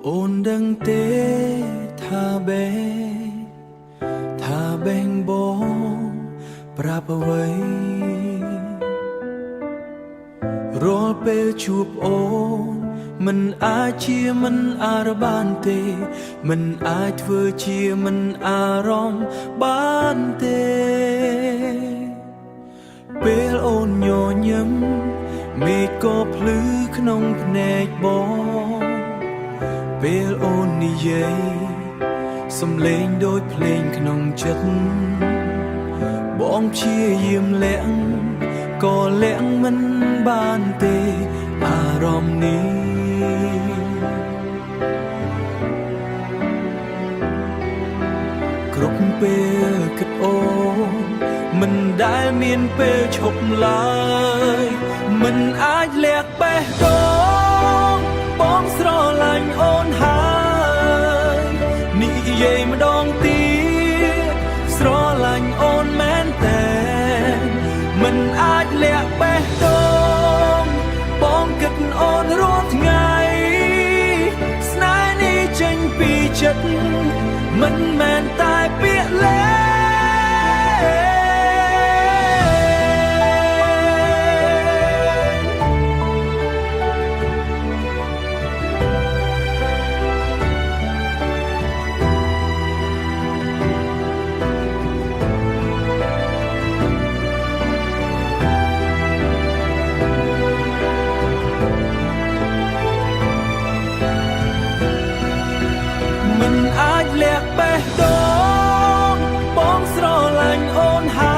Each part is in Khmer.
អូនដឹងទេថាបែងបងប្រាប់អ្វីរាល់ពេលជួបអូនមិនអាចជាមិនអារបានទេមិនអាចធ្វើជាមិនអារម្មណ៍បានទេពេលអូនញញឹមមេឃក៏ភ្លឺក្នុងភ្នែកបងពេលអូននិយាយសំឡេងដូចភ្លេងក្នុងចិត្តបងព្យាយាមលាក់ក៏លាក់មិនបានទេអារម្មណ៍នេះគ្រប់ពេលគិតអូនមិនដែលមានពេលឈប់ឡើយមិនអាចលាក់បេះដូងបងស្រឡាញ់អូនហើយនិយាយម្ដងទៀតស្រឡាញ់អូនមែនតែមិនអាចលាក់បេះដូងបងគិតអូនរាល់ថ្ងៃស្នេហ៍នេះចេញពីចិត្តមិនមែនតែពាក្យលេងមិនអាចលាក់បេះដូងបងស្រឡាញ់អូនហើ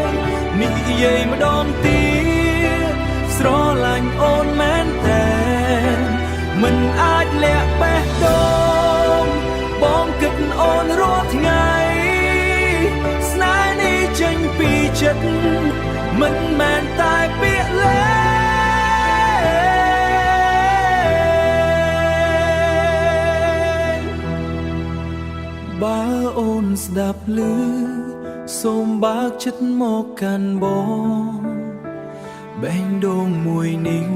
យនិយាយម្ដងទៀតស្រឡាញ់អូនមែនតែមិនអាចលាក់បេះដូងបងគិតអូនរាល់ថ្ងៃស្នេហ៍នេះចេញពីចិត្តមិនមែនតែពាក្យលេងបើអូនស្ដាប់ឮសូមបើកចិត្តមកកាន់បងបែងដូងមួយនេះ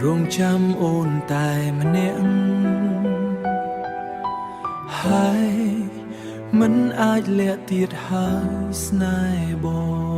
រងចាំអូនតែម្នាក់ហើយមិនអាចលាក់ទៀតហើយស្នេហ៍បង